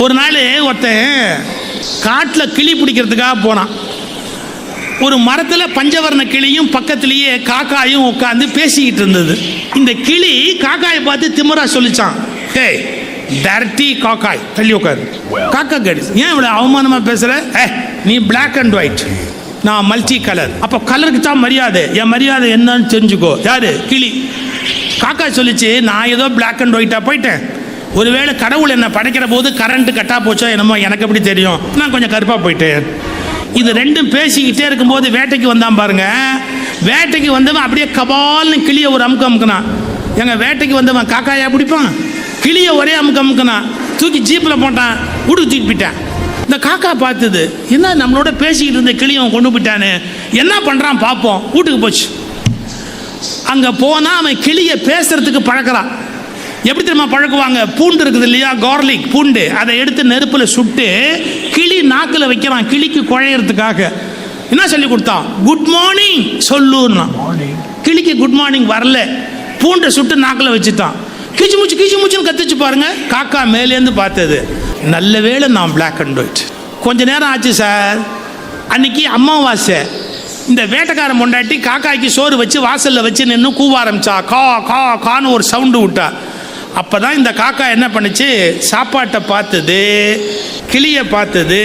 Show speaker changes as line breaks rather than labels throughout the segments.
ஒரு நாள் ஒருத்தன் காட்டில் கிளி பிடிக்கிறதுக்காக போனான். ஒரு மரத்தில் பஞ்சவர்ண கிளியும் பக்கத்திலேயே காக்காயும் உட்காந்து பேசிக்கிட்டு இருந்தது. இந்த கிளி காக்காயை பார்த்து திமிரா சொல்லிச்சான், ஹே டர்ட்டி காக்காய், தள்ளி உட்காரு. காக்கா கேட்டு, ஏன் இவ்வளோ அவமானமாக பேசுகிற? நீ பிளாக் அண்ட் ஒயிட், நான் மல்டி கலர். அப்போ கலருக்கு தான் மரியாதை, என் மரியாதை என்னன்னு தெரிஞ்சுக்கோ. யாரு? கிளி. காக்கா சொல்லிச்சு, நான் ஏதோ பிளாக் அண்ட் ஒயிட்டாக போயிட்டேன், ஒருவேளை கடவுள் என்னை படைக்கிற போது கரண்ட் கட்டா போச்சோ என்னமோ, எனக்கு எப்படி தெரியும், நான் கொஞ்சம் கருப்பாக போயிட்டேன். இது ரெண்டும் பேசிக்கிட்டே இருக்கும்போது வேட்டைக்கு வந்தான் பாருங்க. வேட்டைக்கு வந்தவன் அப்படியே கபால்னு கிளியை ஒரு அமுக்கு அமுக்குனான். எங்க வேட்டைக்கு வந்தவன் காக்காயா பிடிப்பான்? கிளியை ஒரே அமுக்கு அமுக்குனான், தூக்கி ஜீப்பில் போட்டான், வீட்டுக்கு தூக்கி போயிட்டான். இந்த காக்கா பார்த்தது, என்ன நம்மளோட பேசிக்கிட்டு இருந்த கிளியை அவன் கொண்டு போயிட்டானு, என்ன பண்ணுறான் பார்ப்போம். வீட்டுக்கு போச்சு. அங்கே போனால் அவன் கிளியை பேசுறதுக்கு பழக்கிறான். எப்படி தெரியுமா பழக்குவாங்க? பூண்டு இருக்குது இல்லையா, கார்லிக் பூண்டு, அதை எடுத்து நெருப்பில் சுட்டு கிளி நாக்கில் வைக்கிறான், கிளிக்கு குழையிறதுக்காக. என்ன சொல்லி கொடுத்தான்? குட் மார்னிங் சொல்லுன்னா. கிளிக்கு குட் மார்னிங் வரல, பூண்டை சுட்டு நாக்கில் வச்சுட்டான். கிச்சு மூச்சுன்னு கத்துச்சு பாருங்க. காக்கா மேலேருந்து பார்த்தது, நல்ல வேளை நான் பிளாக் அண்ட் ஒயிட். கொஞ்ச நேரம் ஆச்சு சார், அன்னைக்கு அமாவாசை. இந்த வேட்டைக்காரன் பொண்டாட்டி காக்காய்க்கு சோறு வச்சு வாசலில் வச்சு நின்று கூவ ஆரம்பிச்சா. கா கா கான்னு ஒரு சவுண்டு விட்டா. அப்போ தான் இந்த காக்கா என்ன பண்ணுச்சு, சாப்பாட்டை பார்த்தது, கிளியை பார்த்தது,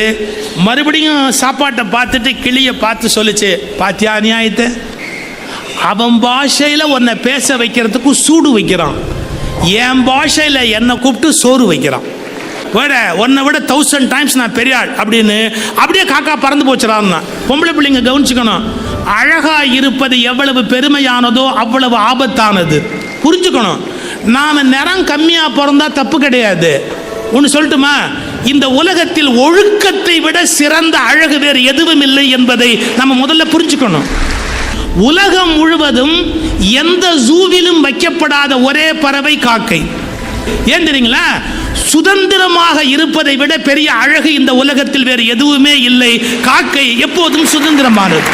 மறுபடியும் சாப்பாட்டை பார்த்துட்டு கிளியை பார்த்து சொல்லிச்சு, பாத்தியா நியாயத்தை, அவன் பாஷையில் உன்னை பேச வைக்கிறதுக்கு சூடு வைக்கிறான், என் பாஷையில் என்னை கூப்பிட்டு சோறு வைக்கிறான், வேற உன்னை விட 1000 டைம்ஸ் நான் பெரிய ஆள் அப்படின்னு. அப்படியே காக்கா பறந்து போச்சுறான்னா. பொம்பளை பிள்ளைங்க கவனிச்சுக்கணும், அழகா இருப்பது எவ்வளவு பெருமையானதோ அவ்வளவு ஆபத்தானது. புரிஞ்சுக்கணும். நாம நிறம் கம்மியா பிறந்தா தப்பு கிடையாது. ஒன்று சொல்லட்டுமா, இந்த உலகத்தில் ஒழுக்கத்தை விட சிறந்த அழகு வேறு எதுவும் இல்லை என்பதை நம்ம முதல்ல புரிஞ்சுக்கணும். உலகம் முழுவதும் எந்த ஜூவிலும் வைக்கப்படாத ஒரே பறவை காக்கை. ஏன் தெரியுங்களா? சுதந்திரமாக இருப்பதை விட பெரிய அழகு இந்த உலகத்தில் வேறு எதுவுமே இல்லை. காக்கை எப்போதும் சுதந்திரமானது.